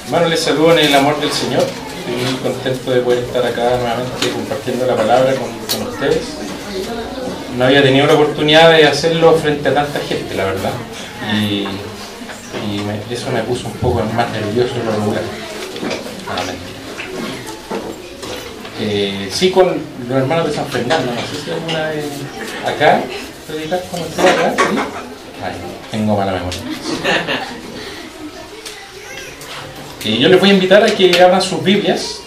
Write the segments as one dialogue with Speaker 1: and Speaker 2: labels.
Speaker 1: Hermanos, les saludo en el amor del Señor. Estoy muy contento de poder estar acá nuevamente compartiendo la palabra con ustedes. No había tenido la oportunidad de hacerlo frente a tanta gente, la verdad. Y eso me puso un poco más nervioso de lo regular. Sí, con los hermanos de San Fernando. No sé si alguna vez acá, predicar con ustedes acá, ¿sí? Ay, tengo mala memoria. Yo les voy a invitar a que abran sus Biblias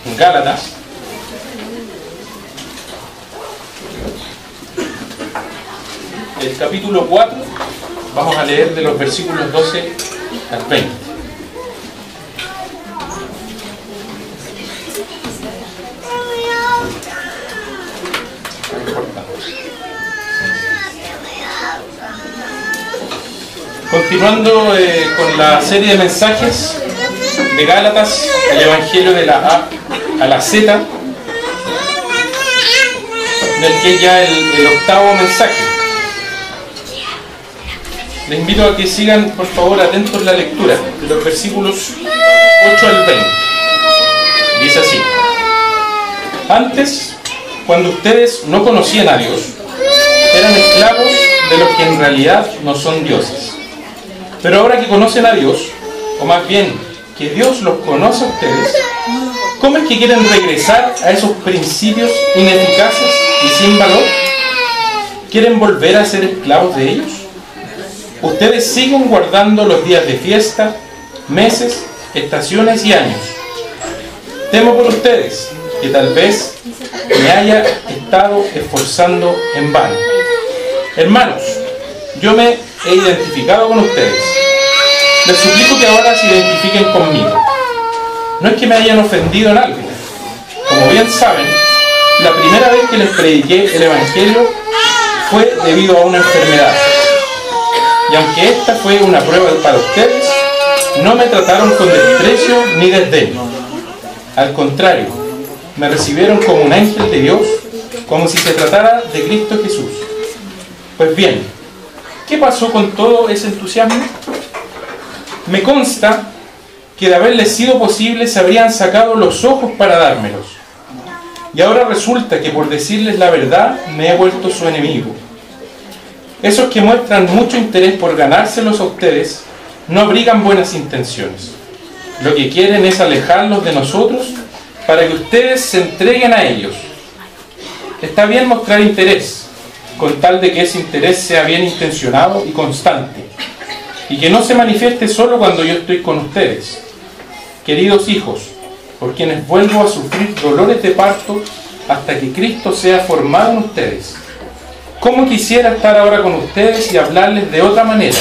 Speaker 1: en Gálatas, el capítulo 4. Vamos a leer de los versículos 12 al 20. Continuando con la serie de mensajes de Gálatas, el Evangelio de la A a la Z, del que es ya el octavo mensaje. Les invito a que sigan, por favor, atentos la lectura de los versículos 8 al 20. Dice así: antes, cuando ustedes no conocían a Dios, eran esclavos de los que en realidad no son dioses. Pero ahora que conocen a Dios, o más bien que Dios los conoce a ustedes, ¿cómo es que quieren regresar a esos principios ineficaces y sin valor? ¿Quieren volver a ser esclavos de ellos? Ustedes siguen guardando los días de fiesta, meses, estaciones y años. Temo por ustedes que tal vez me haya estado esforzando en vano. Hermanos, yo me he identificado con ustedes. Les suplico que ahora se identifiquen conmigo. No es que me hayan ofendido en algo. Como bien saben, la primera vez que les prediqué el Evangelio fue debido a una enfermedad. Y aunque esta fue una prueba para ustedes, no me trataron con desprecio ni desdén. Al contrario, me recibieron como un ángel de Dios, como si se tratara de Cristo Jesús. Pues bien, ¿qué pasó con todo ese entusiasmo? Me consta que de haberles sido posible se habrían sacado los ojos para dármelos. Y ahora resulta que por decirles la verdad me he vuelto su enemigo. Esos que muestran mucho interés por ganárselos a ustedes no abrigan buenas intenciones. Lo que quieren es alejarlos de nosotros para que ustedes se entreguen a ellos. Está bien mostrar interés, con tal de que ese interés sea bien intencionado y constante, y que no se manifieste solo cuando yo estoy con ustedes. Queridos hijos, por quienes vuelvo a sufrir dolores de parto hasta que Cristo sea formado en ustedes. ¿Cómo quisiera estar ahora con ustedes y hablarles de otra manera?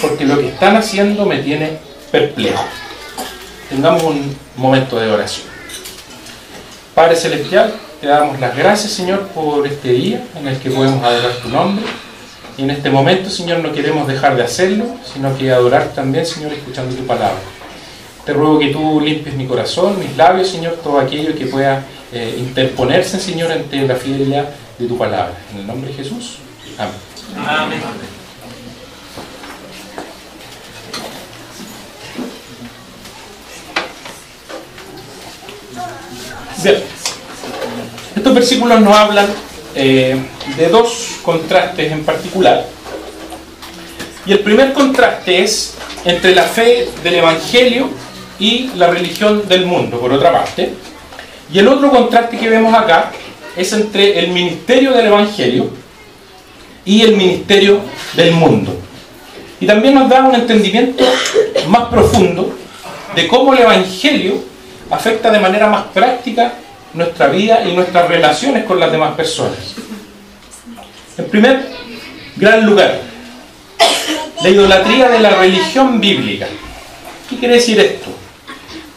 Speaker 1: Porque lo que están haciendo me tiene perplejo. Tengamos un momento de oración. Padre Celestial, te damos las gracias, Señor, por este día en el que podemos adorar tu nombre. Y en este momento, Señor, no queremos dejar de hacerlo, sino que adorar también, Señor, escuchando tu palabra. Te ruego que tú limpies mi corazón, mis labios, Señor, todo aquello que pueda interponerse, Señor, ante la fidelidad de tu palabra. En el nombre de Jesús. Amén. Amén. Bien. Estos versículos nos hablan de dos contrastes en particular. Y el primer contraste es entre la fe del Evangelio y la religión del mundo, por otra parte. Y el otro contraste que vemos acá es entre el ministerio del Evangelio y el ministerio del mundo. Y también nos da un entendimiento más profundo de cómo el Evangelio afecta de manera más práctica nuestra vida y nuestras relaciones con las demás personas. En primer gran lugar, la idolatría de la religión bíblica. ¿Qué quiere decir esto?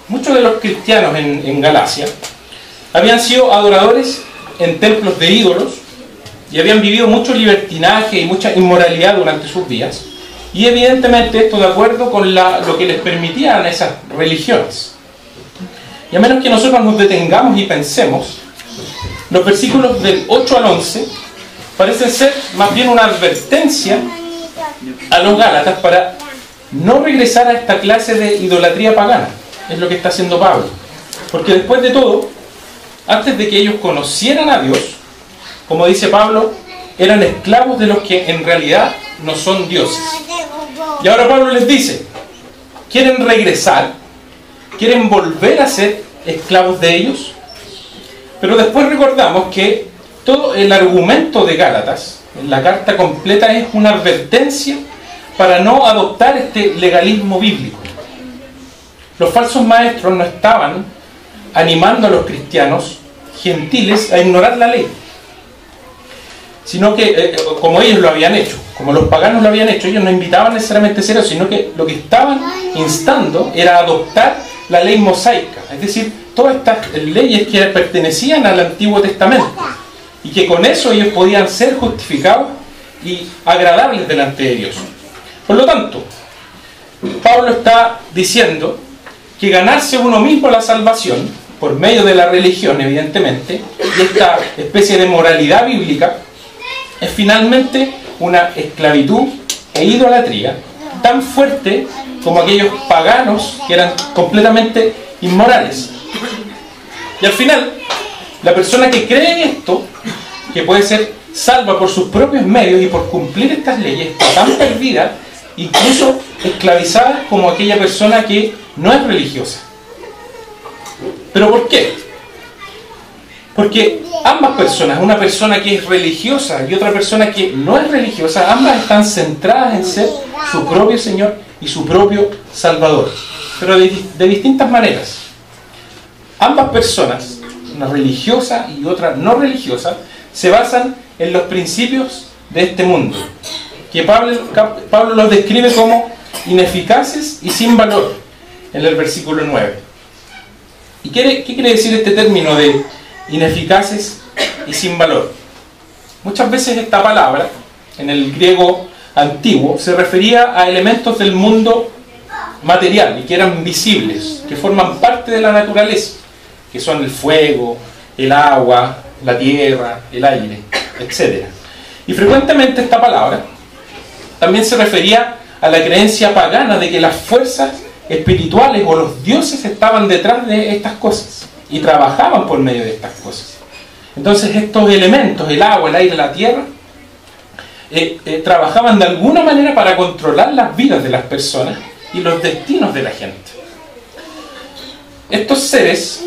Speaker 1: Muchos de los cristianos en Galacia habían sido adoradores en templos de ídolos y habían vivido mucho libertinaje y mucha inmoralidad durante sus días, y evidentemente esto de acuerdo con lo que les permitían esas religiones. Y a menos que nosotros nos detengamos y pensemos, los versículos del 8 al 11 parecen ser más bien una advertencia a los Gálatas para no regresar a esta clase de idolatría pagana. Es lo que está haciendo Pablo. Porque después de todo, antes de que ellos conocieran a Dios, como dice Pablo, eran esclavos de los que en realidad no son dioses. Y ahora Pablo les dice, ¿quieren regresar? ¿Quieren volver a ser esclavos de ellos? Pero después recordamos que todo el argumento de Gálatas, en la carta completa, es una advertencia para no adoptar este legalismo bíblico. Los falsos maestros no estaban animando a los cristianos gentiles a ignorar la ley, sino que, como ellos lo habían hecho, como los paganos lo habían hecho, ellos no invitaban necesariamente a hacer eso, sino que lo que estaban instando era adoptar la ley mosaica, es decir, todas estas leyes que pertenecían al Antiguo Testamento, y que con eso ellos podían ser justificados y agradables delante de Dios. Por lo tanto, Pablo está diciendo que ganarse uno mismo la salvación, por medio de la religión evidentemente, y esta especie de moralidad bíblica, es finalmente una esclavitud e idolatría tan fuerte como aquellos paganos que eran completamente inmorales. Y al final, la persona que cree en esto, que puede ser salva por sus propios medios y por cumplir estas leyes, está tan perdida, incluso esclavizada, como aquella persona que no es religiosa. ¿Pero por qué? Porque ambas personas, una persona que es religiosa y otra persona que no es religiosa, ambas están centradas en ser su propio Señor y su propio Salvador, pero de distintas maneras. Ambas personas, una religiosa y otra no religiosa, se basan en los principios de este mundo, que Pablo los describe como ineficaces y sin valor en el versículo 9. ¿Y qué quiere decir este término de ineficaces y sin valor? Muchas veces esta palabra, en el griego antiguo, se refería a elementos del mundo material y que eran visibles, que forman parte de la naturaleza, que son el fuego, el agua, la tierra, el aire, etc. Y frecuentemente esta palabra también se refería a la creencia pagana de que las fuerzas espirituales o los dioses estaban detrás de estas cosas y trabajaban por medio de estas cosas. Entonces estos elementos, el agua, el aire, la tierra, trabajaban de alguna manera para controlar las vidas de las personas y los destinos de la gente. Estos seres,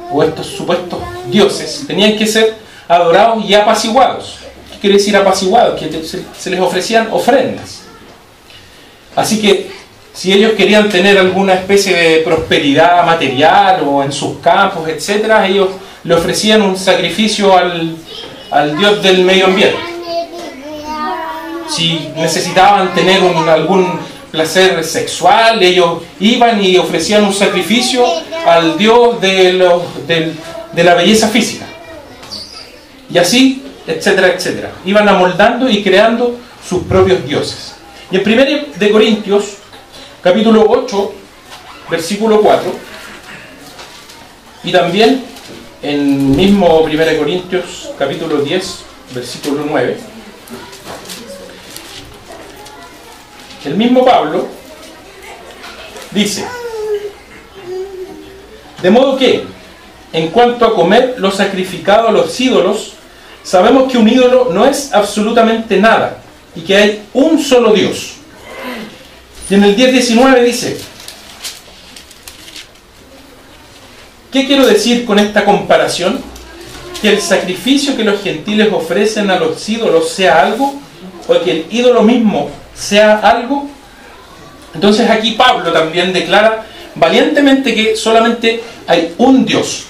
Speaker 1: o estos supuestos dioses, tenían que ser adorados y apaciguados. ¿Qué quiere decir apaciguados? Que se les ofrecían ofrendas. Así que si ellos querían tener alguna especie de prosperidad material o en sus campos, etc., ellos le ofrecían un sacrificio al dios del medio ambiente. Si necesitaban tener algún placer sexual, ellos iban y ofrecían un sacrificio al dios de la belleza física. Y así, etcétera, etcétera. Iban amoldando y creando sus propios dioses. Y en 1 de Corintios, capítulo 8, versículo 4, y también en mismo 1 Corintios, capítulo 10, versículo 9, el mismo Pablo dice: de modo que, en cuanto a comer lo sacrificado a los ídolos, sabemos que un ídolo no es absolutamente nada y que hay un solo Dios. Y en el 10:19 dice: ¿qué quiero decir con esta comparación? ¿Que el sacrificio que los gentiles ofrecen a los ídolos sea algo? ¿O que el ídolo mismo sea algo? Entonces aquí Pablo también declara valientemente que solamente hay un Dios,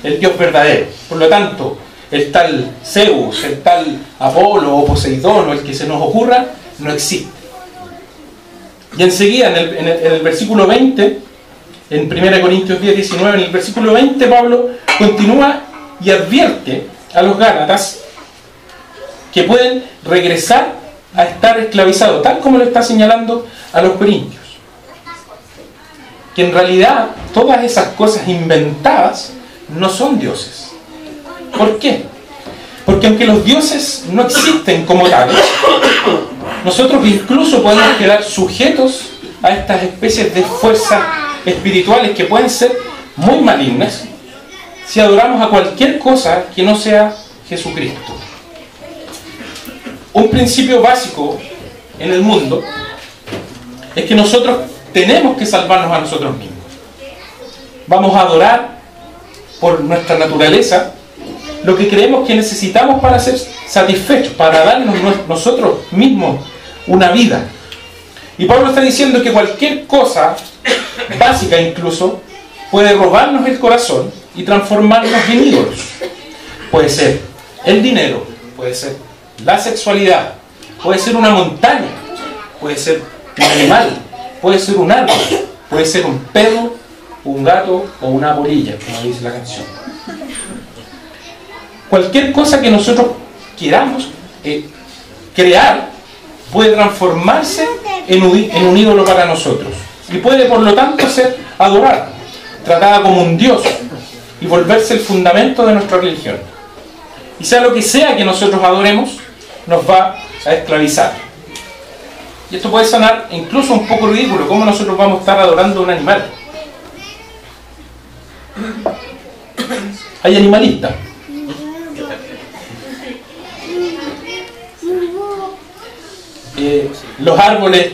Speaker 1: el Dios verdadero. Por lo tanto, el tal Zeus, el tal Apolo o Poseidón o el que se nos ocurra, no existe. Y enseguida en el versículo 20, en 1 Corintios 10:19, en el versículo 20 Pablo continúa y advierte a los gálatas que pueden regresar a estar esclavizados, tal como lo está señalando a los corintios. Que en realidad todas esas cosas inventadas no son dioses. ¿Por qué? Porque aunque los dioses no existen como tales, nosotros incluso podemos quedar sujetos a estas especies de fuerzas espirituales que pueden ser muy malignas si adoramos a cualquier cosa que no sea Jesucristo. Un principio básico en el mundo es que nosotros tenemos que salvarnos a nosotros mismos. Vamos a adorar por nuestra naturaleza lo que creemos que necesitamos para ser satisfechos, para darnos nosotros mismos una vida. Y Pablo está diciendo que cualquier cosa, básica incluso, puede robarnos el corazón y transformarnos en ídolos. Puede ser el dinero, puede ser la sexualidad, puede ser una montaña, puede ser un animal, puede ser un árbol, puede ser un perro, un gato o una polilla, como dice la canción. Cualquier cosa que nosotros queramos crear puede transformarse en un ídolo para nosotros y puede por lo tanto ser adorada, tratada como un dios y volverse el fundamento de nuestra religión. Y sea lo que sea que nosotros adoremos, nos va a esclavizar. Y esto puede sonar incluso un poco ridículo. ¿Cómo nosotros vamos a estar adorando a un animal? Hay animalistas. Los árboles,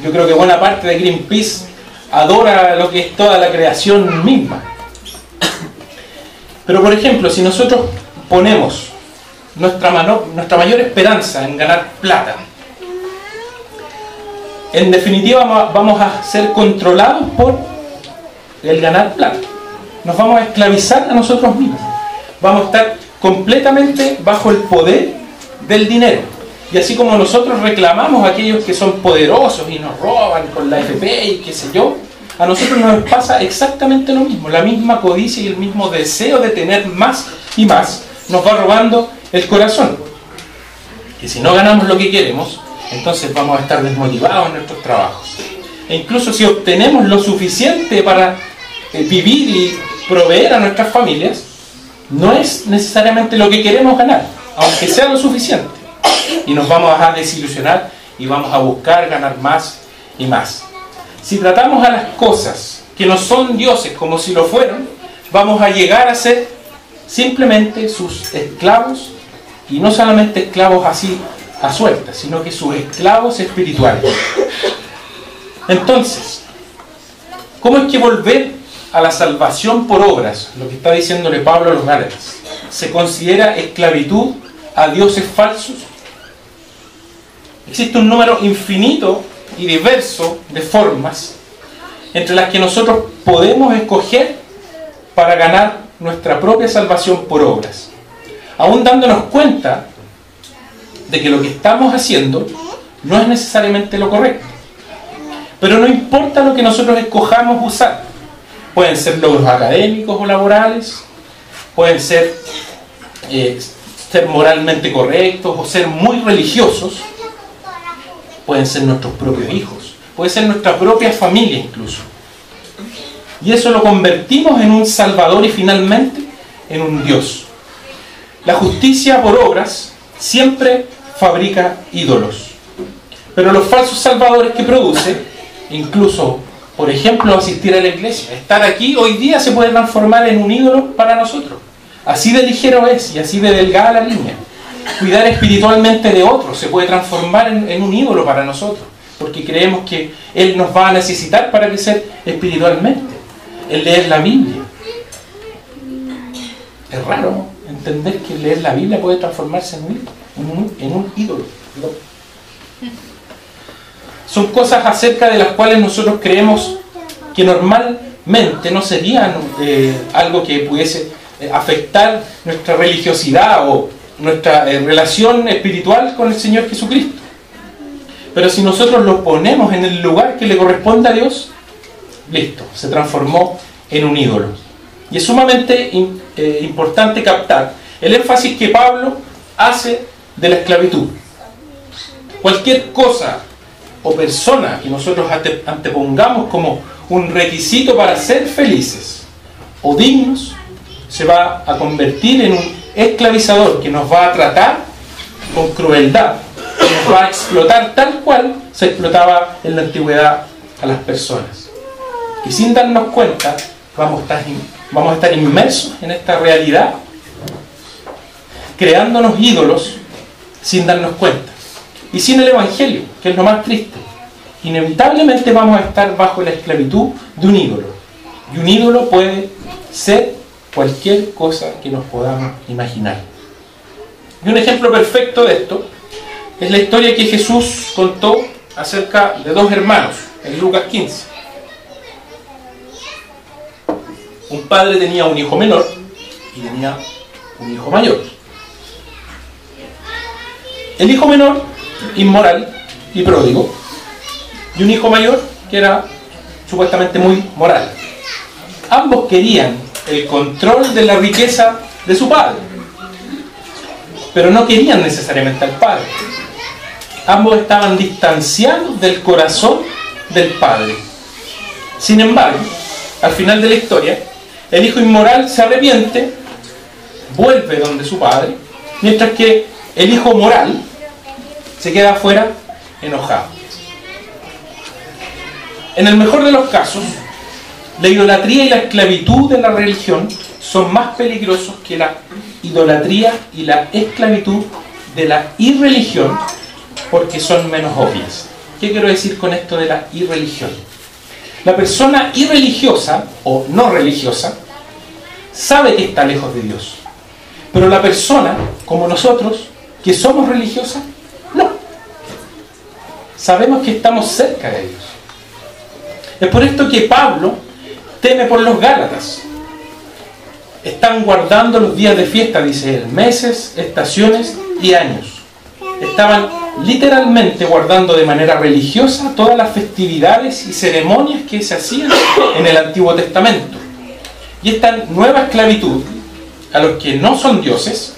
Speaker 1: yo creo que buena parte de Greenpeace adora lo que es toda la creación misma. Pero por ejemplo, si nosotros ponemos nuestra mayor esperanza en ganar plata, en definitiva vamos a ser controlados por el ganar plata. Nos vamos a esclavizar a nosotros mismos. Vamos a estar completamente bajo el poder del dinero. Y así como nosotros reclamamos a aquellos que son poderosos y nos roban con la AFP y qué sé yo, a nosotros nos pasa exactamente lo mismo. La misma codicia y el mismo deseo de tener más y más nos va robando el corazón. Y si no ganamos lo que queremos, entonces vamos a estar desmotivados en nuestros trabajos. E incluso si obtenemos lo suficiente para vivir y proveer a nuestras familias, no es necesariamente lo que queremos ganar, aunque sea lo suficiente. Y nos vamos a desilusionar y vamos a buscar ganar más y más. Si tratamos a las cosas que no son dioses como si lo fueran, vamos a llegar a ser simplemente sus esclavos, y no solamente esclavos así a suelta, sino que sus esclavos espirituales. Entonces, ¿cómo es que volver a la salvación por obras, lo que está diciéndole Pablo a los Gálatas, se considera esclavitud a dioses falsos? Existe un número infinito y diverso de formas entre las que nosotros podemos escoger para ganar nuestra propia salvación por obras, aún dándonos cuenta de que lo que estamos haciendo no es necesariamente lo correcto. Pero no importa lo que nosotros escojamos usar. Pueden ser logros académicos o laborales, pueden ser ser moralmente correctos o ser muy religiosos, pueden ser nuestros propios hijos, puede ser nuestra propia familia incluso. Y eso lo convertimos en un salvador y finalmente en un Dios. La justicia por obras siempre fabrica ídolos. Pero los falsos salvadores que produce, incluso, por ejemplo, asistir a la iglesia, estar aquí hoy día se puede transformar en un ídolo para nosotros. Así de ligero es y así de delgada la línea. Cuidar espiritualmente de otros se puede transformar en un ídolo para nosotros, porque creemos que Él nos va a necesitar para crecer espiritualmente. El leer la Biblia. Es raro entender que leer la Biblia puede transformarse en un ídolo. Son cosas acerca de las cuales nosotros creemos que normalmente no serían algo que pudiese afectar nuestra religiosidad o nuestra relación espiritual con el Señor Jesucristo. Pero si nosotros lo ponemos en el lugar que le corresponde a Dios, listo, se transformó en un ídolo. Y es sumamente importante captar el énfasis que Pablo hace de la esclavitud. Cualquier cosa o persona que nosotros antepongamos como un requisito para ser felices o dignos, se va a convertir en un esclavizador que nos va a tratar con crueldad nos va a explotar tal cual se explotaba en la antigüedad a las personas. Y sin darnos cuenta, vamos a estar inmersos en esta realidad, creándonos ídolos sin darnos cuenta. Y sin el Evangelio, que es lo más triste, inevitablemente vamos a estar bajo la esclavitud de un ídolo. Y un ídolo puede ser cualquier cosa que nos podamos imaginar. Y un ejemplo perfecto de esto es la historia que Jesús contó acerca de dos hermanos en Lucas 15. Un padre tenía un hijo menor y tenía un hijo mayor. El hijo menor, inmoral y pródigo, y un hijo mayor que era supuestamente muy moral. Ambos querían el control de la riqueza de su padre, pero no querían necesariamente al padre. Ambos estaban distanciados del corazón del padre. Sin embargo, al final de la historia, el hijo inmoral se arrepiente, vuelve donde su padre, mientras que el hijo moral se queda afuera enojado. En el mejor de los casos, la idolatría y la esclavitud de la religión son más peligrosos que la idolatría y la esclavitud de la irreligión, porque son menos obvias. ¿Qué quiero decir con esto de la irreligión? La persona irreligiosa o no religiosa sabe que está lejos de Dios, pero la persona, como nosotros, que somos religiosas, no. Sabemos que estamos cerca de Dios. Es por esto que Pablo teme por los Gálatas. Están guardando los días de fiesta, dice él, meses, estaciones y años. Estaban literalmente guardando de manera religiosa todas las festividades y ceremonias que se hacían en el Antiguo Testamento. Y esta nueva esclavitud a los que no son dioses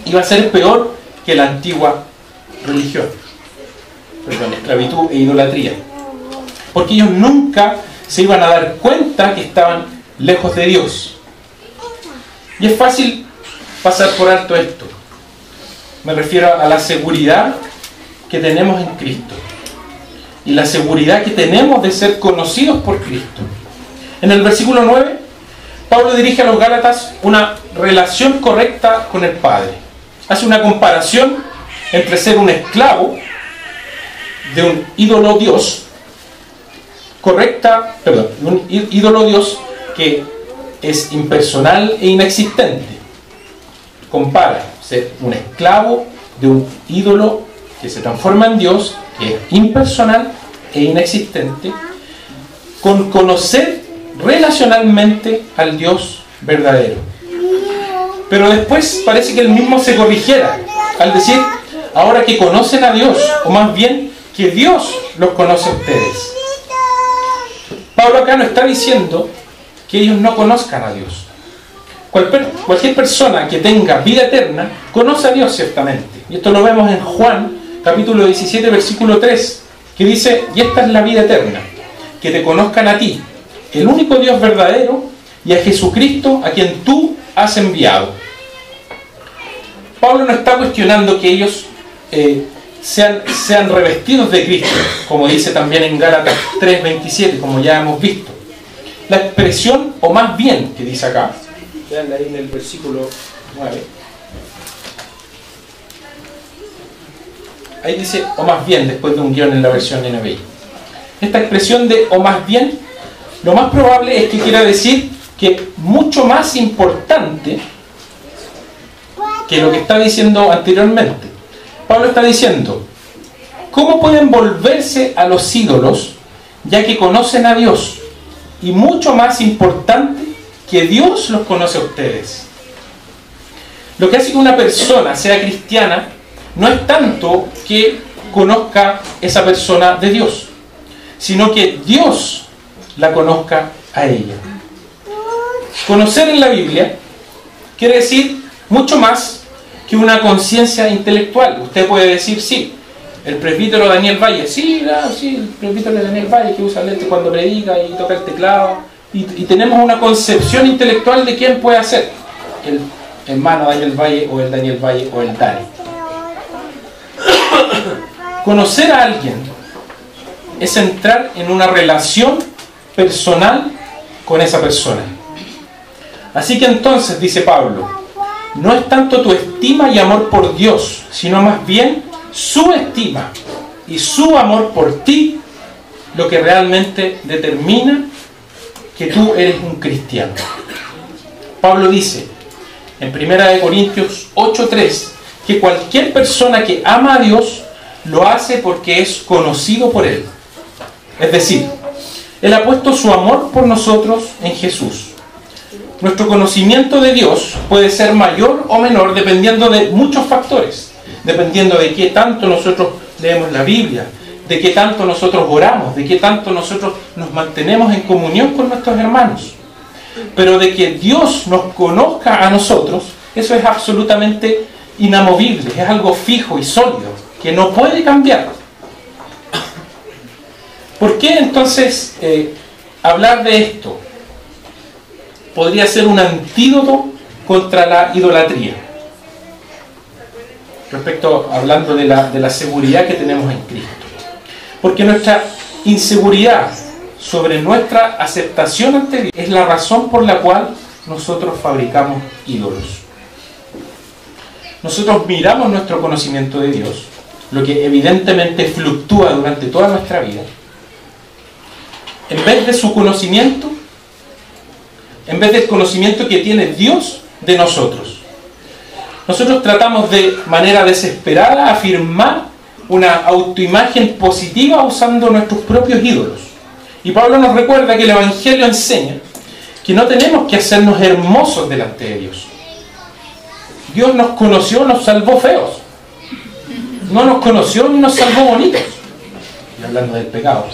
Speaker 1: iba a ser peor que la antigua religión. Perdón, esclavitud e idolatría. Porque ellos nunca se iban a dar cuenta que estaban lejos de Dios. Y es fácil pasar por alto esto. Me refiero a la seguridad que tenemos en Cristo y la seguridad que tenemos de ser conocidos por Cristo. En el versículo 9, Pablo dirige a los Gálatas una relación correcta con el Padre. Hace una comparación entre ser un esclavo de un ídolo Dios un ídolo Dios que es impersonal e inexistente. Compara ser un esclavo de un ídolo que se transforma en Dios, que es impersonal e inexistente, con conocer relacionalmente al Dios verdadero. Pero después parece que él mismo se corrigiera al decir, ahora que conocen a Dios, o más bien que Dios los conoce a ustedes. Pablo acá no está diciendo que ellos no conozcan a Dios. Cualquier persona que tenga vida eterna conoce a Dios ciertamente. Y esto lo vemos en Juan, capítulo 17, versículo 3, que dice, y esta es la vida eterna, que te conozcan a ti, el único Dios verdadero, y a Jesucristo, a quien tú has enviado. Pablo no está cuestionando que ellos sean revestidos de Cristo, como dice también en Gálatas 3:27, como ya hemos visto. La expresión, o más bien, que dice acá, veanla ahí en el versículo 9, ahí dice, o más bien, después de un guión en la versión NBI. Esta expresión de o más bien, lo más probable es que quiera decir que mucho más importante que lo que está diciendo anteriormente. Pablo está diciendo, ¿cómo pueden volverse a los ídolos ya que conocen a Dios? Y mucho más importante, que Dios los conoce a ustedes. Lo que hace que una persona sea cristiana no es tanto que conozca esa persona de Dios, sino que Dios la conozca a ella. Conocer en la Biblia quiere decir mucho más que una conciencia intelectual. Usted puede decir, sí, el presbítero Daniel Valle, sí, el presbítero de Daniel Valle que usa lente cuando predica y toca el teclado, y tenemos una concepción intelectual de quién puede ser el hermano Daniel Valle o el Daniel Valle o el Dani. Conocer a alguien es entrar en una relación personal con esa persona. Así que entonces, dice Pablo, no es tanto tu estima y amor por Dios, sino más bien su estima y su amor por ti lo que realmente determina que tú eres un cristiano. Pablo dice en 1 Corintios 8:3 que cualquier persona que ama a Dios lo hace porque es conocido por Él. Es decir, Él ha puesto su amor por nosotros en Jesús. Nuestro conocimiento de Dios puede ser mayor o menor dependiendo de muchos factores, dependiendo de qué tanto nosotros leemos la Biblia, de qué tanto nosotros oramos, de qué tanto nosotros nos mantenemos en comunión con nuestros hermanos. Pero de que Dios nos conozca a nosotros, eso es absolutamente inamovible, es algo fijo y sólido, que no puede cambiar. ¿Por qué entonces hablar de esto podría ser un antídoto contra la idolatría? Hablando de la seguridad que tenemos en Cristo. Porque nuestra inseguridad sobre nuestra aceptación ante Dios es la razón por la cual nosotros fabricamos ídolos. Nosotros miramos nuestro conocimiento de Dios, lo que evidentemente fluctúa durante toda nuestra vida, en vez de su conocimiento, en vez del conocimiento que tiene Dios de nosotros. Nosotros tratamos de manera desesperada afirmar una autoimagen positiva usando nuestros propios ídolos. Y Pablo nos recuerda que el Evangelio enseña que no tenemos que hacernos hermosos delante de Dios. Dios nos conoció, nos salvó feos. No nos conoció ni nos salvó bonitos. Y hablando del pecado.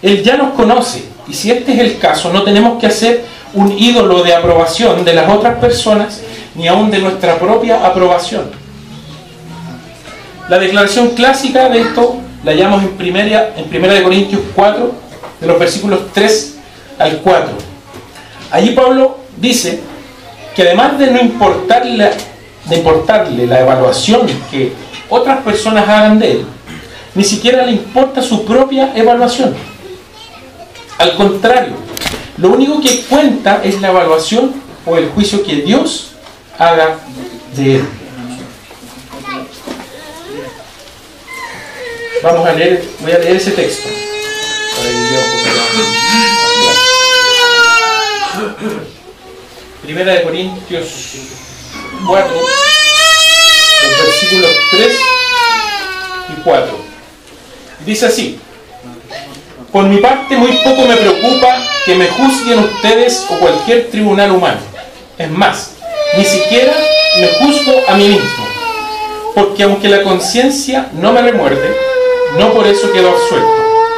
Speaker 1: Él ya nos conoce. Y si este es el caso, no tenemos que hacer un ídolo de aprobación de las otras personas, ni aún de nuestra propia aprobación. La declaración clásica de esto la hallamos en 1 Corintios 4, de los versículos 3 al 4. Allí Pablo dice que además de no importarle la evaluación que otras personas hagan de él, ni siquiera le importa su propia evaluación. Al contrario, lo único que cuenta es la evaluación o el juicio que Dios haga de él. Voy a leer ese texto. Primera de Corintios 4, los versículos 3 y 4. Dice así: por mi parte muy poco me preocupa que me juzguen ustedes o cualquier tribunal humano. Es más, ni siquiera me juzgo a mí mismo, porque aunque la conciencia no me remuerde, no por eso quedo absuelto.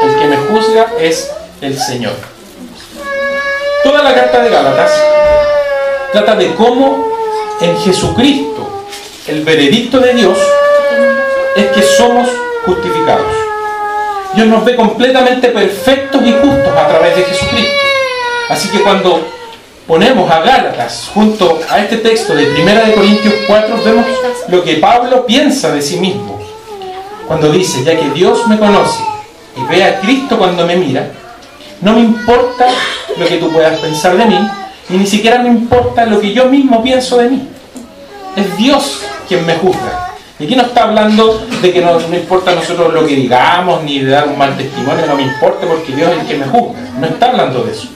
Speaker 1: El que me juzga es el Señor. Toda la carta de Gálatas trata de cómo en Jesucristo el veredicto de Dios es que somos justificados. Dios nos ve completamente perfectos y justos a través de Jesucristo. Así que cuando ponemos a Gálatas junto a este texto de 1 Corintios 4, vemos lo que Pablo piensa de sí mismo. Cuando dice, ya que Dios me conoce y ve a Cristo cuando me mira, no me importa lo que tú puedas pensar de mí, y ni siquiera me importa lo que yo mismo pienso de mí. Es Dios quien me juzga. Y aquí no está hablando de que no importa a nosotros lo que digamos, ni de dar un mal testimonio, no me importa porque Dios es el que me juzga. No está hablando de eso.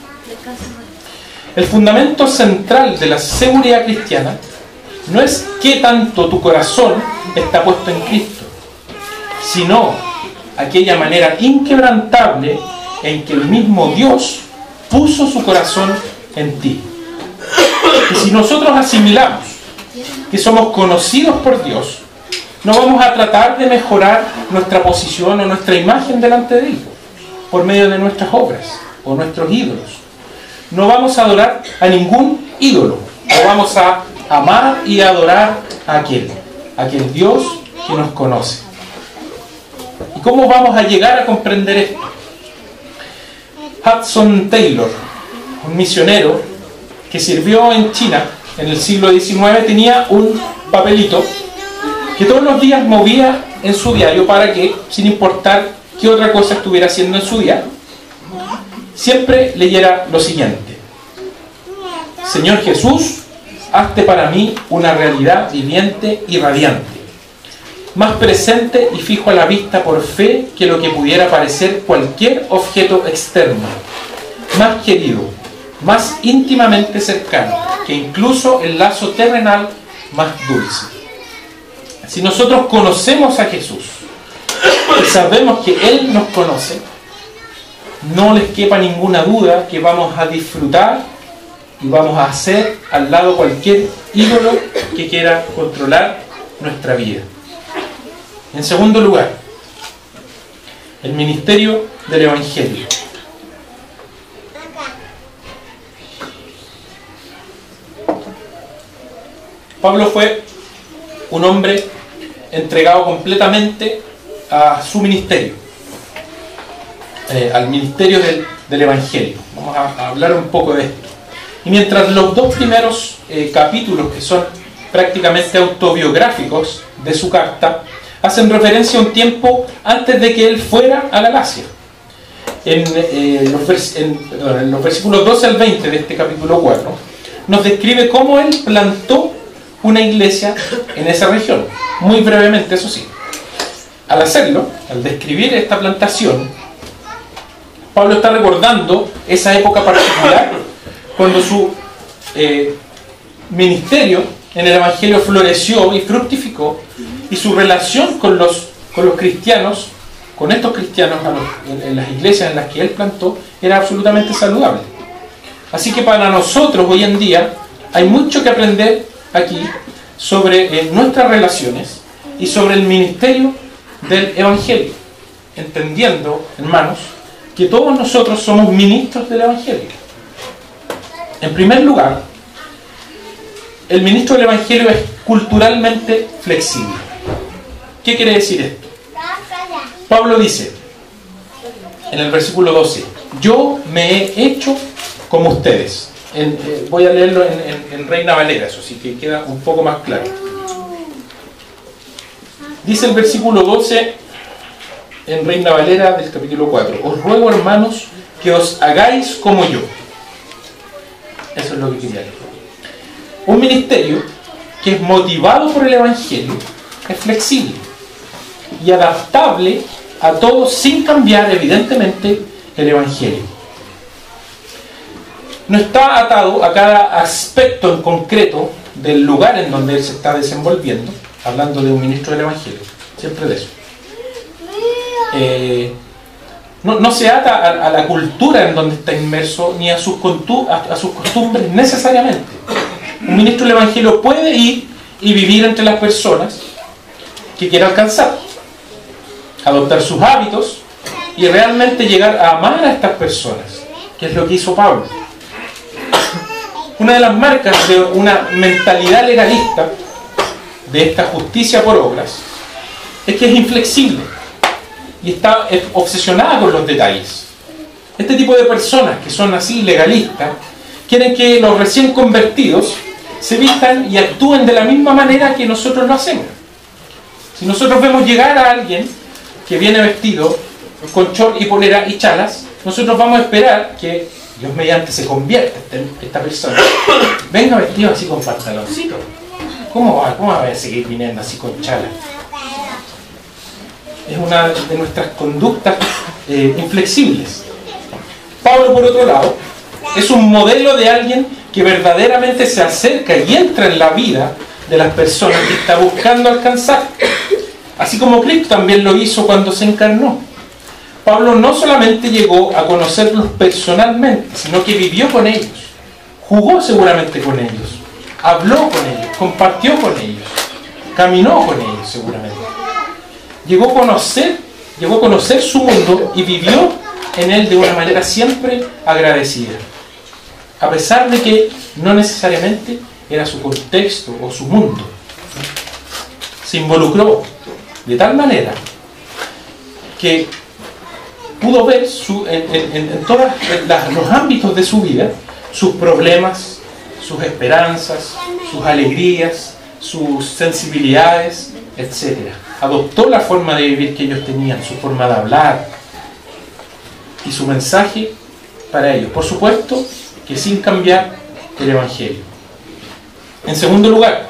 Speaker 1: El fundamento central de la seguridad cristiana no es qué tanto tu corazón está puesto en Cristo, sino aquella manera inquebrantable en que el mismo Dios puso su corazón en ti. Y si nosotros asimilamos que somos conocidos por Dios, no vamos a tratar de mejorar nuestra posición o nuestra imagen delante de Él por medio de nuestras obras o nuestros ídolos. No vamos a adorar a ningún ídolo, no vamos a amar y adorar a aquel Dios que nos conoce. ¿Y cómo vamos a llegar a comprender esto? Hudson Taylor, un misionero que sirvió en China en el siglo XIX, tenía un papelito que todos los días movía en su diario para que, sin importar qué otra cosa estuviera haciendo en su día, siempre leyera lo siguiente: Señor Jesús, hazte para mí una realidad viviente y radiante, más presente y fijo a la vista por fe que lo que pudiera parecer cualquier objeto externo, más querido, más íntimamente cercano que incluso el lazo terrenal más dulce. Si nosotros conocemos a Jesús y sabemos que Él nos conoce, no les quepa ninguna duda que vamos a disfrutar y vamos a hacer al lado cualquier ídolo que quiera controlar nuestra vida. En segundo lugar, el ministerio del Evangelio. Pablo fue un hombre entregado completamente a su ministerio, al ministerio del Evangelio. Vamos a hablar un poco de esto. Y mientras los dos primeros capítulos, que son prácticamente autobiográficos de su carta, hacen referencia a un tiempo antes de que él fuera a Galacia. En los versículos 12 al 20 de este capítulo 4, nos describe cómo él plantó una iglesia en esa región, muy brevemente, eso sí. Al hacerlo, al describir esta plantación, Pablo está recordando esa época particular cuando su ministerio en el Evangelio floreció y fructificó, y su relación con los cristianos, con estos cristianos en las iglesias en las que él plantó, era absolutamente saludable. Así que para nosotros hoy en día hay mucho que aprender aquí sobre nuestras relaciones y sobre el ministerio del Evangelio, entendiendo, hermanos, que todos nosotros somos ministros del Evangelio. En primer lugar, el ministro del Evangelio es culturalmente flexible. ¿Qué quiere decir esto? Pablo dice en el versículo 12: yo me he hecho como ustedes. Voy a leerlo en Reina Valera, eso sí que queda un poco más claro. Dice el versículo 12 en Reina Valera del capítulo 4: os ruego, hermanos, que os hagáis como yo. Eso es lo que quería leer. Un ministerio que es motivado por el Evangelio es flexible y adaptable a todos sin cambiar evidentemente el Evangelio. No está atado a cada aspecto en concreto del lugar en donde él se está desenvolviendo, hablando de un ministro del Evangelio, siempre de eso. No se ata a la cultura en donde está inmerso ni a sus costumbres necesariamente. Un ministro del Evangelio puede ir y vivir entre las personas que quiera alcanzar, adoptar sus hábitos y realmente llegar a amar a estas personas, que es lo que hizo Pablo. Una de las marcas de una mentalidad legalista, de esta justicia por obras, es que es inflexible y está obsesionada con los detalles. Este tipo de personas que son así legalistas quieren que los recién convertidos se vistan y actúen de la misma manera que nosotros lo hacemos. Si nosotros vemos llegar a alguien que viene vestido con short y polera y chalas, nosotros vamos a esperar que Dios mediante se convierta esta persona, venga vestido así con pantaloncito. ¿Cómo va a seguir viniendo así con chalas? Es una de nuestras conductas inflexibles. Pablo, por otro lado, es un modelo de alguien que verdaderamente se acerca y entra en la vida de las personas que está buscando alcanzar. Así como Cristo también lo hizo cuando se encarnó. Pablo no solamente llegó a conocerlos personalmente, sino que vivió con ellos, jugó seguramente con ellos, habló con ellos, compartió con ellos, caminó con ellos seguramente. Llegó a conocer su mundo y vivió en él de una manera siempre agradecida, a pesar de que no necesariamente era su contexto o su mundo. Se involucró de tal manera que pudo ver en todos los ámbitos de su vida sus problemas, sus esperanzas, sus alegrías, sus sensibilidades, etc. Adoptó la forma de vivir que ellos tenían, su forma de hablar y su mensaje para ellos. Por supuesto que sin cambiar el Evangelio. En segundo lugar,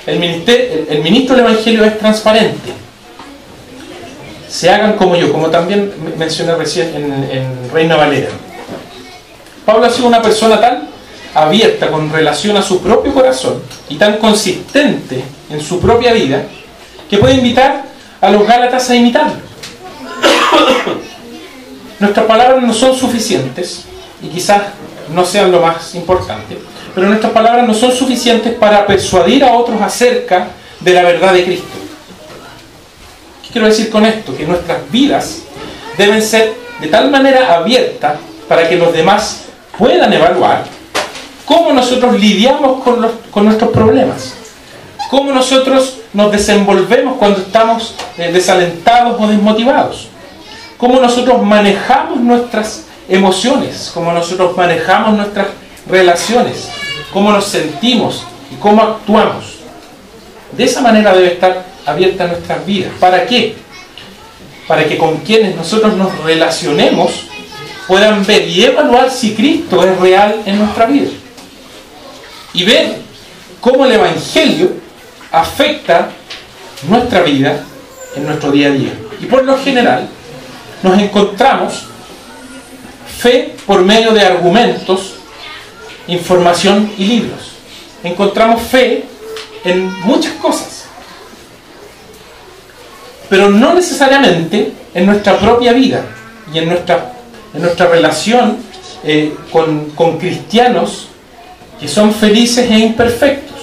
Speaker 1: el ministro del Evangelio es transparente. Se hagan como yo, como también mencioné recién en Reina Valera. Pablo ha sido una persona tan abierta con relación a su propio corazón y tan consistente en su propia vida que puede invitar a los Gálatas a imitarlo. Nuestras palabras no son suficientes y quizás no sean lo más importante, pero nuestras palabras no son suficientes para persuadir a otros acerca de la verdad de Cristo. ¿Qué quiero decir con esto? Que nuestras vidas deben ser de tal manera abiertas para que los demás puedan evaluar cómo nosotros lidiamos con nuestros problemas, cómo nosotros nos desenvolvemos cuando estamos desalentados o desmotivados, cómo nosotros manejamos nuestras emociones, cómo nosotros manejamos nuestras relaciones, cómo nos sentimos y cómo actuamos. De esa manera debe estar abierta nuestras vidas. ¿Para qué? Para que con quienes nosotros nos relacionemos puedan ver y evaluar si Cristo es real en nuestra vida. Y ver cómo el Evangelio afecta nuestra vida en nuestro día a día. Y por lo general nos encontramos fe por medio de argumentos, información y libros. Encontramos fe en muchas cosas, pero no necesariamente en nuestra propia vida y en nuestra relación con cristianos que son felices e imperfectos.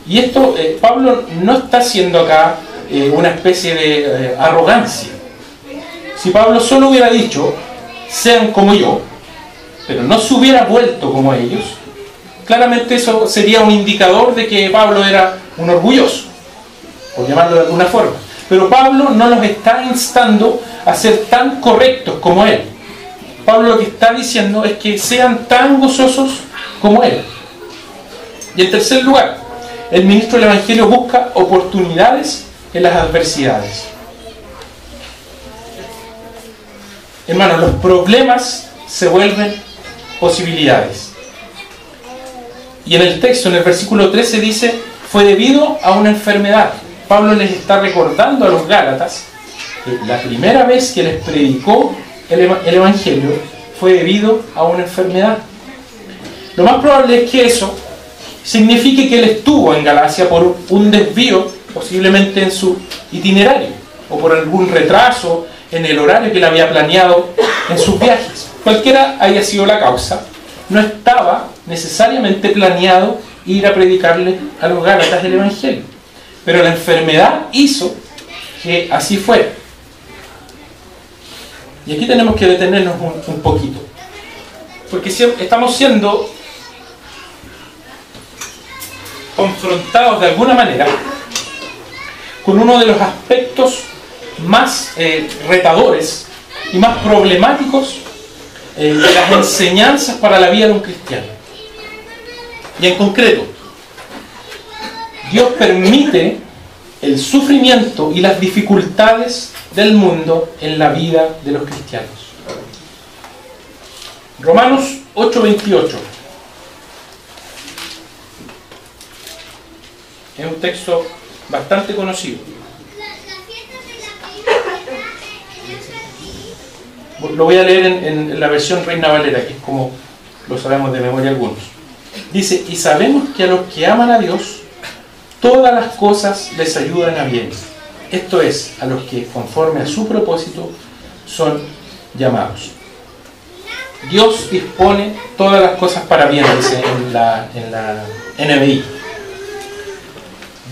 Speaker 1: Y esto, Pablo no está haciendo acá una especie de arrogancia. Si Pablo solo hubiera dicho, sean como yo, pero no se hubiera vuelto como ellos, claramente eso sería un indicador de que Pablo era un orgulloso, por llamarlo de alguna forma. Pero Pablo no los está instando a ser tan correctos como él. Pablo lo que está diciendo es que sean tan gozosos como él. Y en tercer lugar, el ministro del Evangelio busca oportunidades en las adversidades. Hermanos, los problemas se vuelven posibilidades. Y en el texto, en el versículo 13 dice, fue debido a una enfermedad. Pablo les está recordando a los Gálatas que la primera vez que les predicó el Evangelio fue debido a una enfermedad. Lo más probable es que eso signifique que él estuvo en Galacia por un desvío, posiblemente en su itinerario, o por algún retraso en el horario que él había planeado en sus viajes. Cualquiera haya sido la causa, no estaba necesariamente planeado ir a predicarle a los Gálatas el Evangelio. Pero la enfermedad hizo que así fuera. Y aquí tenemos que detenernos un poquito. Porque estamos siendo confrontados de alguna manera con uno de los aspectos más retadores y más problemáticos de las enseñanzas para la vida de un cristiano. Y en concreto, Dios permite el sufrimiento y las dificultades del mundo en la vida de los cristianos. Romanos 8:28. Es un texto bastante conocido. Lo voy a leer en la versión Reina Valera, que es como lo sabemos de memoria algunos. Dice, y sabemos que a los que aman a Dios, todas las cosas les ayudan a bien. Esto es, a los que conforme a su propósito son llamados. Dios dispone todas las cosas para bien, dice en la NBI.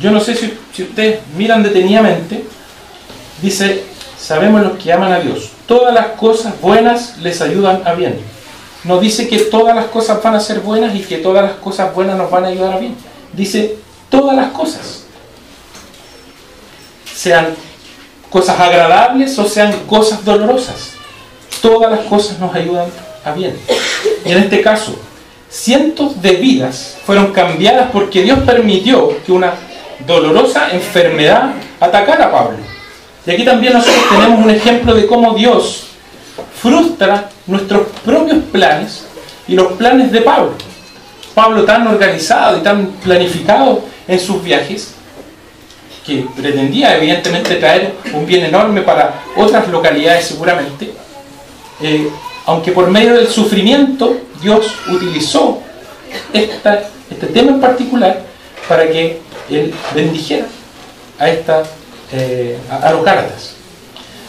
Speaker 1: Yo no sé si ustedes miran detenidamente, dice, sabemos los que aman a Dios, todas las cosas buenas les ayudan a bien. No dice que todas las cosas van a ser buenas y que todas las cosas buenas nos van a ayudar a bien. Dice todas las cosas. Sean cosas agradables o sean cosas dolorosas. Todas las cosas nos ayudan a bien. Y en este caso, cientos de vidas fueron cambiadas porque Dios permitió que una dolorosa enfermedad atacara a Pablo. Y aquí también nosotros tenemos un ejemplo de cómo Dios frustra nuestros propios planes y los planes de Pablo. Pablo, tan organizado y tan planificado en sus viajes, que pretendía evidentemente traer un bien enorme para otras localidades seguramente, aunque por medio del sufrimiento Dios utilizó este tema en particular para que Él bendijera a los Gálatas.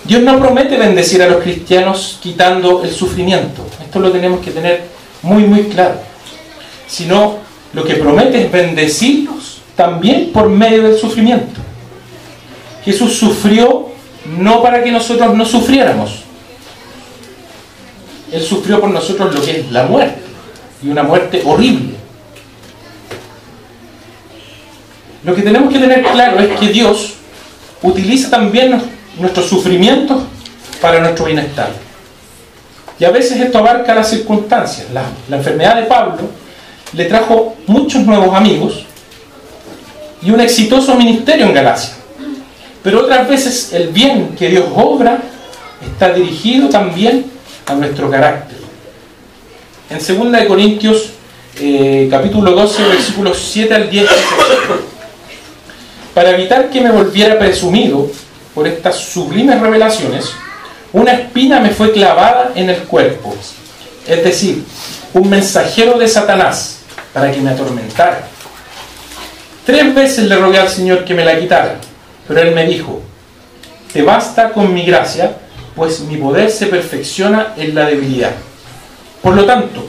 Speaker 1: Dios no promete bendecir a los cristianos quitando el sufrimiento. Esto lo tenemos que tener muy muy claro. Sino lo que promete es bendecirlos también por medio del sufrimiento. Jesús sufrió no para que nosotros no sufriéramos. Él sufrió por nosotros lo que es la muerte, y una muerte horrible. Lo que tenemos que tener claro es que Dios utiliza también nuestros sufrimientos para nuestro bienestar. Y a veces esto abarca las circunstancias. La enfermedad de Pablo le trajo muchos nuevos amigos y un exitoso ministerio en Galacia. Pero otras veces el bien que Dios obra está dirigido también a nuestro carácter. En 2 Corintios capítulo 12, versículos 7 al 10, para evitar que me volviera presumido por estas sublimes revelaciones, una espina me fue clavada en el cuerpo, es decir, un mensajero de Satanás, para que me atormentara. 3 veces le rogué al Señor que me la quitara, pero Él me dijo: te basta con mi gracia, pues mi poder se perfecciona en la debilidad. Por lo tanto,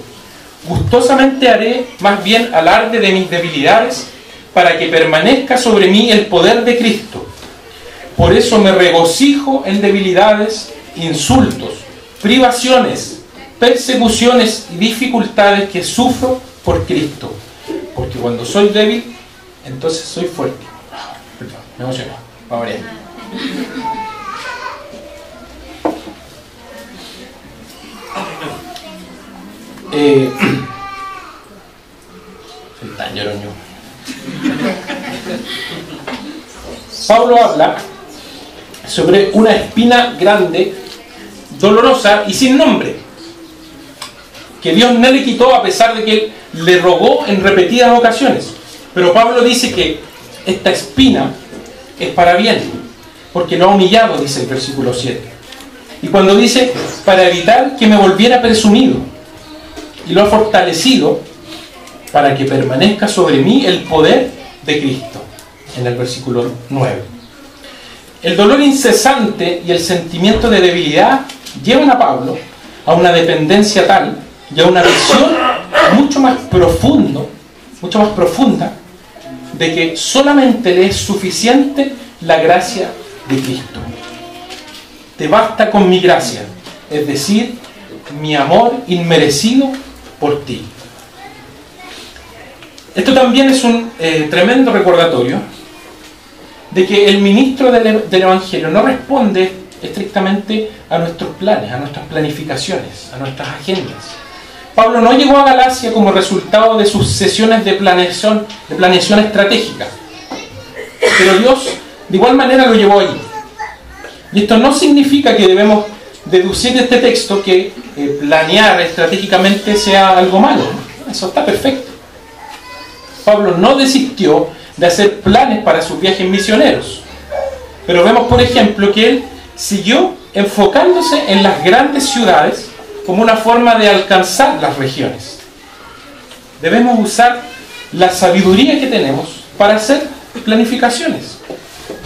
Speaker 1: gustosamente haré más bien alarde de mis debilidades, para que permanezca sobre mí el poder de Cristo. Por eso me regocijo en debilidades, insultos, privaciones, persecuciones y dificultades que sufro por Cristo. Porque cuando soy débil, entonces soy fuerte. Perdón, me emocioné. Vamos allá. Soy tan lloroño. Pablo habla sobre una espina grande, dolorosa y sin nombre, que Dios no le quitó a pesar de que Él le rogó en repetidas ocasiones. Pero Pablo dice que esta espina es para bien, porque lo ha humillado, dice el versículo 7. Y cuando dice, para evitar que me volviera presumido, y lo ha fortalecido para que permanezca sobre mí el poder de Cristo, en el versículo 9. El dolor incesante y el sentimiento de debilidad llevan a Pablo a una dependencia tal y a una visión mucho más profunda de que solamente le es suficiente la gracia de Cristo. Te basta con mi gracia, es decir, mi amor inmerecido por ti. Esto también es un tremendo recordatorio de que el ministro del Evangelio no responde estrictamente a nuestros planes, a nuestras planificaciones, a nuestras agendas. Pablo no llegó a Galacia como resultado de sus sesiones de planeación estratégica, pero Dios de igual manera lo llevó allí. Y esto no significa que debemos deducir de este texto que planear estratégicamente sea algo malo. Eso está perfecto. Pablo no desistió de hacer planes para sus viajes misioneros, pero vemos, por ejemplo, que él siguió enfocándose en las grandes ciudades como una forma de alcanzar las regiones. Debemos usar la sabiduría que tenemos para hacer planificaciones.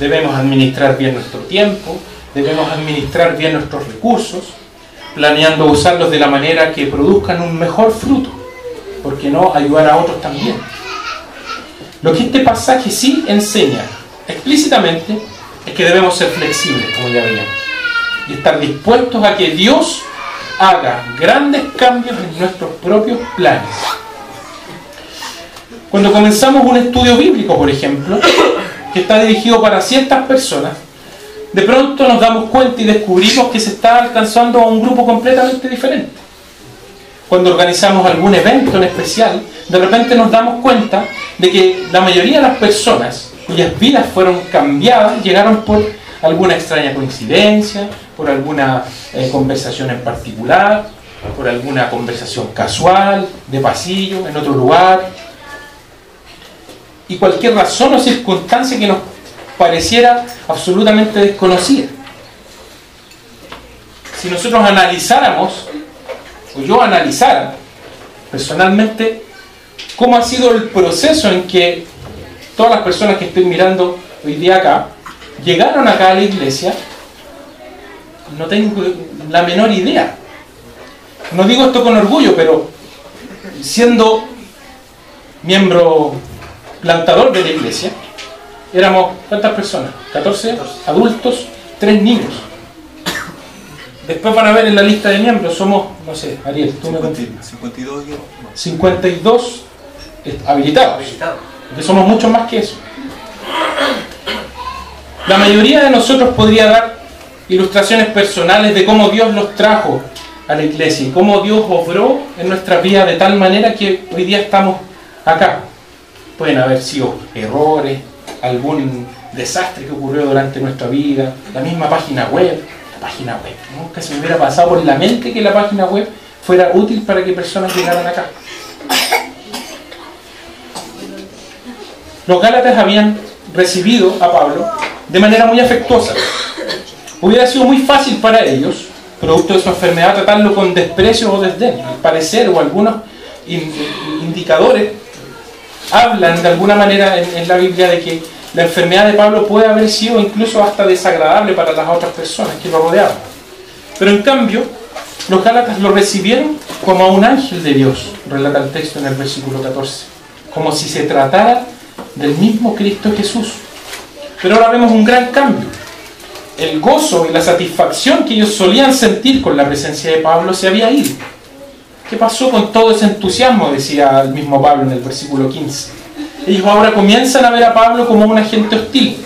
Speaker 1: Debemos administrar bien nuestro tiempo, debemos administrar bien nuestros recursos, planeando usarlos de la manera que produzcan un mejor fruto, ¿por qué no ayudar a otros también? Lo que este pasaje sí enseña explícitamente es que debemos ser flexibles, como ya veíamos, y estar dispuestos a que Dios haga grandes cambios en nuestros propios planes. Cuando comenzamos un estudio bíblico, por ejemplo, que está dirigido para ciertas personas, de pronto nos damos cuenta y descubrimos que se está alcanzando a un grupo completamente diferente. Cuando organizamos algún evento en especial, de repente nos damos cuenta de que la mayoría de las personas cuyas vidas fueron cambiadas, llegaron por alguna extraña coincidencia, por alguna conversación en particular, por alguna conversación casual, de pasillo, en otro lugar, y cualquier razón o circunstancia que nos pareciera absolutamente desconocida. Si nosotros analizáramos, o yo analizara personalmente, cómo ha sido el proceso en que todas las personas que estoy mirando hoy día acá, llegaron acá a la iglesia, no tengo la menor idea. No digo esto con orgullo, pero siendo miembro plantador de la iglesia, éramos, ¿cuántas personas? 14 adultos, 3 niños. Después van a ver en la lista de miembros, somos, no sé, Ariel, tú me confirmas. 52 habilitados. Porque somos muchos más que eso. La mayoría de nosotros podría dar ilustraciones personales de cómo Dios los trajo a la iglesia y cómo Dios obró en nuestra vida de tal manera que hoy día estamos acá. Pueden haber sido errores, algún desastre que ocurrió durante nuestra vida, la misma página web. La página web, nunca se me hubiera pasado por la mente que la página web fuera útil para que personas llegaran acá. Los Gálatas habían recibido a Pablo de manera muy afectuosa. Hubiera sido muy fácil para ellos, producto de su enfermedad, tratarlo con desprecio o desdén. Al parecer, o algunos indicadores hablan de alguna manera en la Biblia de que la enfermedad de Pablo puede haber sido incluso hasta desagradable para las otras personas que lo rodeaban. Pero en cambio, los Gálatas lo recibieron como a un ángel de Dios, relata el texto en el versículo 14, como si se tratara del mismo Cristo Jesús. Pero ahora vemos un gran cambio. El gozo y la satisfacción que ellos solían sentir con la presencia de Pablo se había ido. ¿Qué pasó con todo ese entusiasmo?, decía el mismo Pablo en el versículo 15. Ellos ahora comienzan a ver a Pablo como un agente hostil.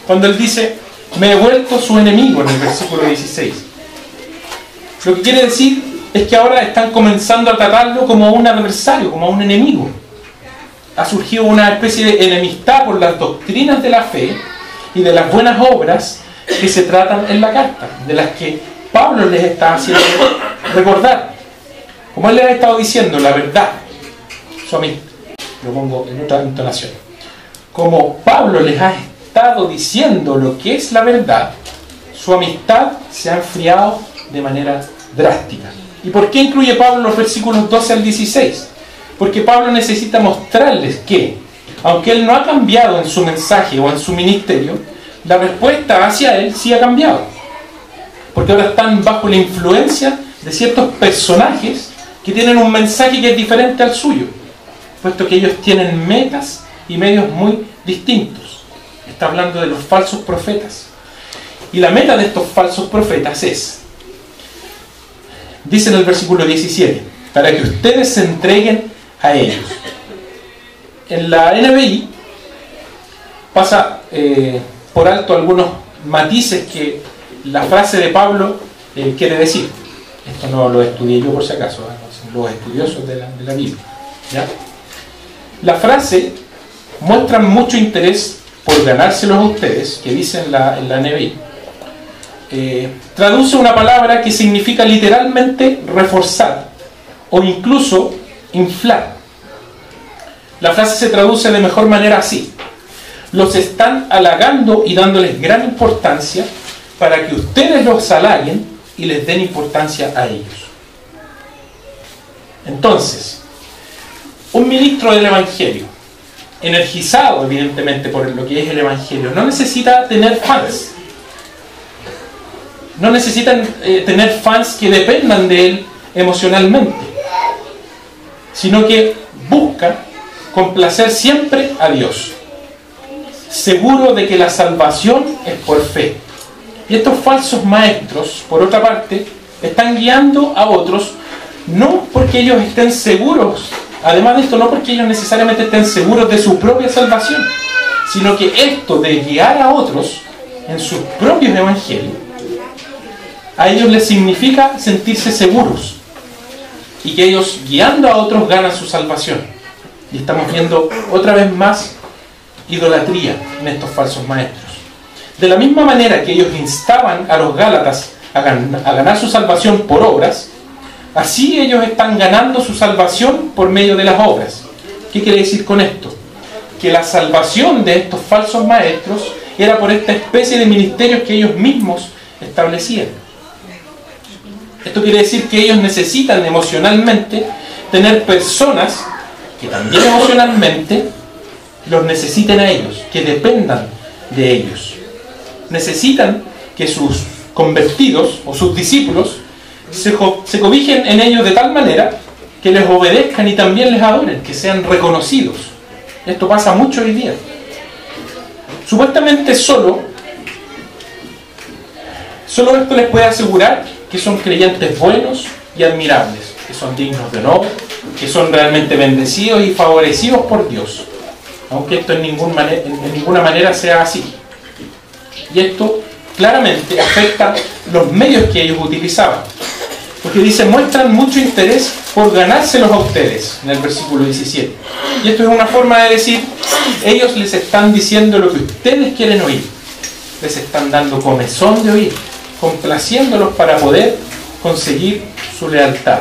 Speaker 1: Cuando él dice, me he vuelto su enemigo, en el versículo 16. Lo que quiere decir es que ahora están comenzando a tratarlo como un adversario, como un enemigo. Ha surgido una especie de enemistad por las doctrinas de la fe y de las buenas obras que se tratan en la carta, de las que Pablo les está haciendo recordar. Como él les ha estado diciendo, la verdad, su amistad, lo pongo en otra entonación. Como Pablo les ha estado diciendo lo que es la verdad, su amistad se ha enfriado de manera drástica. ¿Y por qué incluye Pablo los versículos 12 al 16? Porque Pablo necesita mostrarles que, aunque él no ha cambiado en su mensaje o en su ministerio, la respuesta hacia él sí ha cambiado. Porque ahora están bajo la influencia de ciertos personajes que tienen un mensaje que es diferente al suyo, puesto que ellos tienen metas y medios muy distintos. Está hablando de los falsos profetas. Y la meta de estos falsos profetas es, dice en el versículo 17, para que ustedes se entreguen a ellos. En la NBI pasa por alto algunos matices que la frase de Pablo quiere decir. Esto no lo estudié yo por si acaso, los estudiosos de la Biblia, ¿ya? La frase muestra mucho interés por ganárselos a ustedes, que dice en la NBI. Traduce una palabra que significa literalmente reforzar o incluso inflar. La frase se traduce de mejor manera así: los están halagando y dándoles gran importancia para que ustedes los halaguen y les den importancia a ellos. Entonces, un ministro del Evangelio, energizado evidentemente por lo que es el Evangelio, no necesita tener fans. No necesitan tener fans que dependan de él emocionalmente, sino que busca complacer siempre a Dios, seguro de que la salvación es por fe. Y estos falsos maestros, por otra parte, están guiando a otros, no porque ellos estén seguros, además de esto, no porque ellos necesariamente estén seguros de su propia salvación, sino que esto de guiar a otros en sus propios evangelios, a ellos les significa sentirse seguros, y que ellos guiando a otros ganan su salvación. Y estamos viendo otra vez más idolatría en estos falsos maestros. De la misma manera que ellos instaban a los gálatas a ganar su salvación por obras, así ellos están ganando su salvación por medio de las obras. ¿Qué quiere decir con esto? Que la salvación de estos falsos maestros era por esta especie de ministerios que ellos mismos establecían. Esto quiere decir que ellos necesitan emocionalmente tener personas que también emocionalmente los necesiten a ellos, que dependan de ellos. Necesitan que sus convertidos o sus discípulos se cobijen en ellos de tal manera que les obedezcan y también les adoren, que sean reconocidos. Esto pasa mucho hoy día. Supuestamente solo esto les puede asegurar que son creyentes buenos y admirables, que son dignos de honor, que son realmente bendecidos y favorecidos por Dios, aunque esto en ninguna manera sea así. Y esto claramente afecta los medios que ellos utilizaban, porque dice, muestran mucho interés por ganárselos a ustedes, en el versículo 17. Y esto es una forma de decir, ellos les están diciendo lo que ustedes quieren oír, les están dando comezón de oír, complaciéndolos para poder conseguir su lealtad.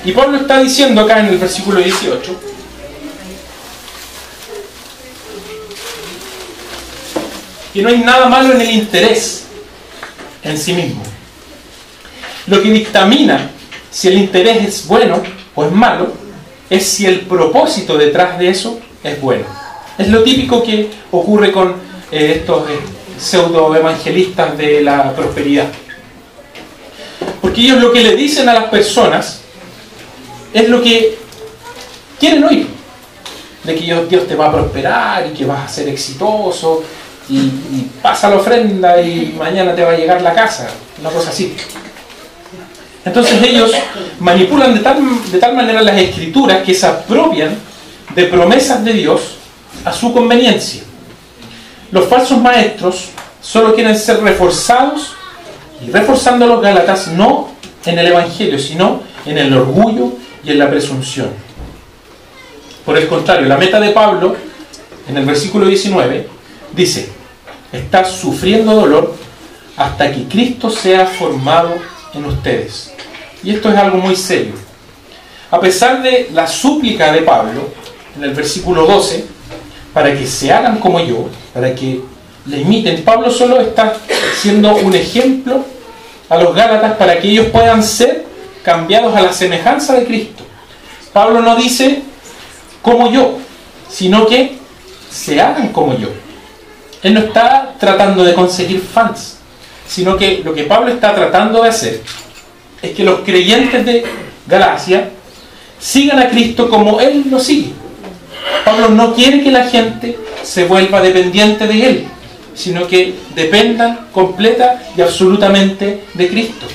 Speaker 1: Y Pablo está diciendo acá en el versículo 18, que no hay nada malo en el interés en sí mismo. Lo que dictamina si el interés es bueno o es malo es si el propósito detrás de eso es bueno. Es lo típico que ocurre con estos pseudo-evangelistas de la prosperidad. Porque ellos lo que le dicen a las personas es lo que quieren oír. De que Dios te va a prosperar y que vas a ser exitoso y pasa la ofrenda y mañana te va a llegar la casa. Una cosa así. Entonces ellos manipulan de tal manera las escrituras que se apropian de promesas de Dios a su conveniencia. Los falsos maestros solo quieren ser reforzados y reforzando a los gálatas no en el evangelio, sino en el orgullo y en la presunción. Por el contrario, la meta de Pablo en el versículo 19 dice: estás sufriendo dolor hasta que Cristo sea formado en ustedes. Y esto es algo muy serio. A pesar de la súplica de Pablo en el versículo 12, para que se hagan como yo, para que le imiten, Pablo solo está siendo un ejemplo a los gálatas para que ellos puedan ser cambiados a la semejanza de Cristo. Pablo no dice como yo, sino que se hagan como yo. Él no está tratando de conseguir fans, sino que lo que Pablo está tratando de hacer es que los creyentes de Galacia sigan a Cristo como Él lo sigue. Pablo no quiere que la gente se vuelva dependiente de Él, sino que dependan completa y absolutamente de Cristo.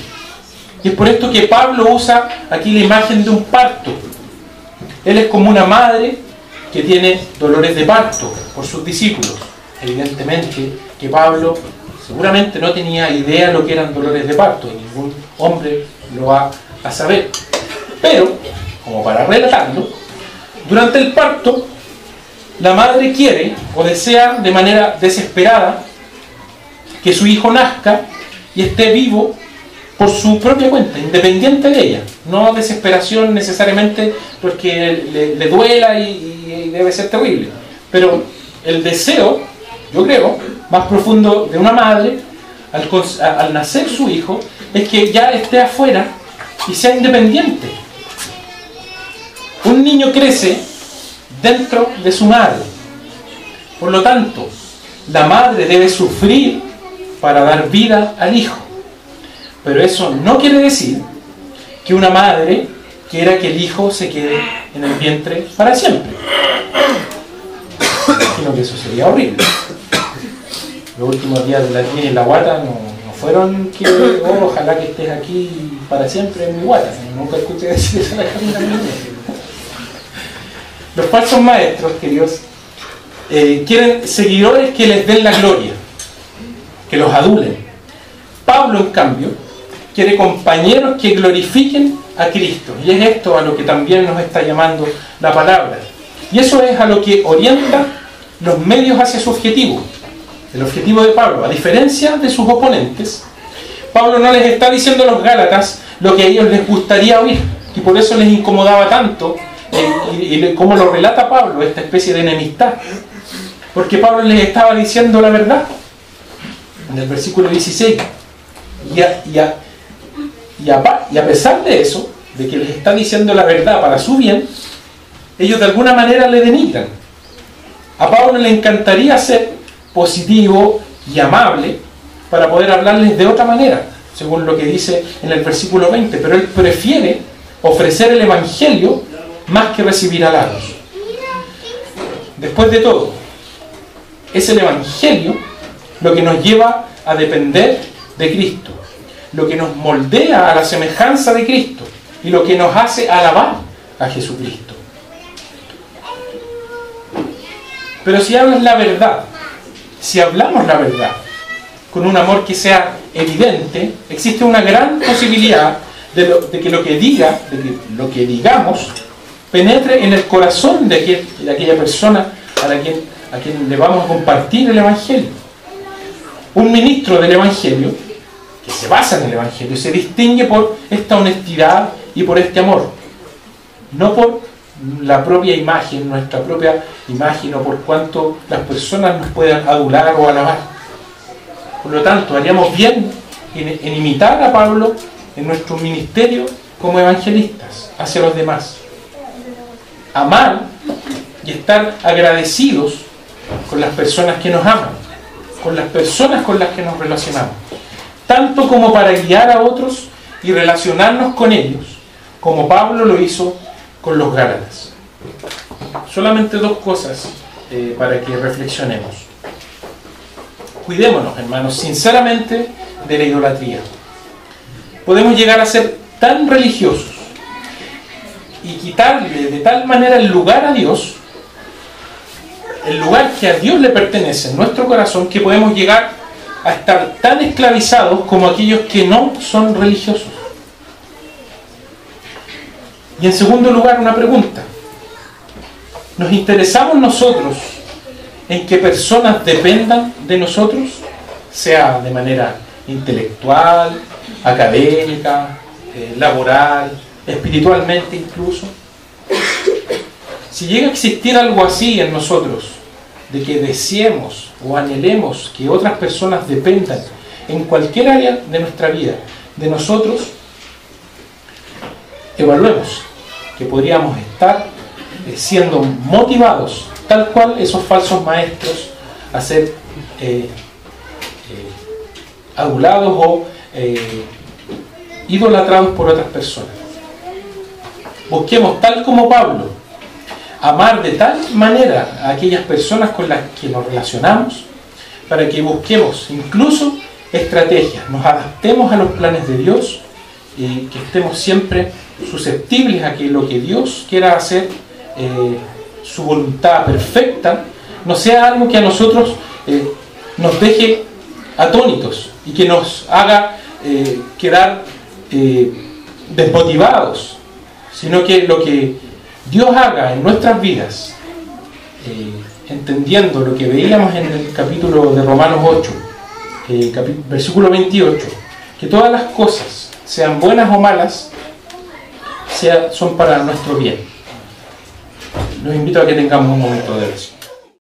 Speaker 1: Y es por esto que Pablo usa aquí la imagen de un parto. Él es como una madre que tiene dolores de parto por sus discípulos. Evidentemente que Pablo seguramente no tenía idea de lo que eran dolores de parto, y ningún hombre lo va a saber. Pero, como para relatarlo, durante el parto, la madre quiere o desea de manera desesperada que su hijo nazca y esté vivo por su propia cuenta, independiente de ella. No desesperación necesariamente porque le duela y debe ser terrible. Pero el deseo, yo creo, más profundo de una madre al nacer su hijo es que ya esté afuera y sea independiente. Un niño crece dentro de su madre. Por lo tanto, la madre debe sufrir para dar vida al hijo. Pero eso no quiere decir que una madre quiera que el hijo se quede en el vientre para siempre. Sino que eso sería horrible. Los últimos días de la niña en la guata no fueron que ojalá que estés aquí para siempre en mi guata. Nunca escuché decir eso a la Camila. Los falsos maestros, queridos, quieren seguidores que les den la gloria, que los adulen. Pablo, en cambio, quiere compañeros que glorifiquen a Cristo. Y es esto a lo que también nos está llamando la palabra. Y eso es a lo que orienta los medios hacia su objetivo. El objetivo de Pablo, a diferencia de sus oponentes, Pablo no les está diciendo a los Gálatas lo que a ellos les gustaría oír, y por eso les incomodaba tanto, y como lo relata Pablo, esta especie de enemistad. Porque Pablo les estaba diciendo la verdad. En el versículo 16. Y a pesar de eso, de que les está diciendo la verdad para su bien, ellos de alguna manera le denigran. A Pablo le encantaría ser positivo y amable para poder hablarles de otra manera, según lo que dice en el versículo 20, pero él prefiere ofrecer el Evangelio más que recibir halagos. Después de todo, es el Evangelio lo que nos lleva a depender de Cristo, lo que nos moldea a la semejanza de Cristo y lo que nos hace alabar a Jesucristo. Pero si hablas la verdad, si hablamos la verdad con un amor que sea evidente, existe una gran posibilidad de que lo que digamos penetre en el corazón de aquella persona a quien le vamos a compartir el Evangelio. Un ministro del Evangelio, que se basa en el Evangelio, se distingue por esta honestidad y por este amor, no por la propia imagen, nuestra propia imagen, o por cuanto las personas nos puedan adular o alabar. Por lo tanto, haríamos bien en imitar a Pablo en nuestro ministerio como evangelistas hacia los demás. Amar y estar agradecidos con las personas que nos aman, con las personas con las que nos relacionamos, tanto como para guiar a otros y relacionarnos con ellos, como Pablo lo hizo con los Gálatas. Solamente dos cosas para que reflexionemos. Cuidémonos, hermanos, sinceramente de la idolatría. Podemos llegar a ser tan religiosos y quitarle de tal manera el lugar a Dios, el lugar que a Dios le pertenece en nuestro corazón, que podemos llegar a estar tan esclavizados como aquellos que no son religiosos. Y en segundo lugar, una pregunta. ¿Nos interesamos nosotros en que personas dependan de nosotros? Sea de manera intelectual, académica, laboral, espiritualmente incluso. Si llega a existir algo así en nosotros, de que deseemos o anhelemos que otras personas dependan en cualquier área de nuestra vida de nosotros, evaluemos que podríamos estar siendo motivados, tal cual esos falsos maestros, a ser adulados o idolatrados por otras personas. Busquemos, tal como Pablo, amar de tal manera a aquellas personas con las que nos relacionamos, para que busquemos incluso estrategias, nos adaptemos a los planes de Dios y que estemos siempre susceptibles a que lo que Dios quiera hacer, su voluntad perfecta, no sea algo que a nosotros nos deje atónitos y que nos haga quedar desmotivados, sino que lo que Dios haga en nuestras vidas, entendiendo lo que veíamos en el capítulo de Romanos 8, versículo 28, que todas las cosas, sean buenas o malas, son para nuestro bien. Los invito a que tengamos un momento de oración.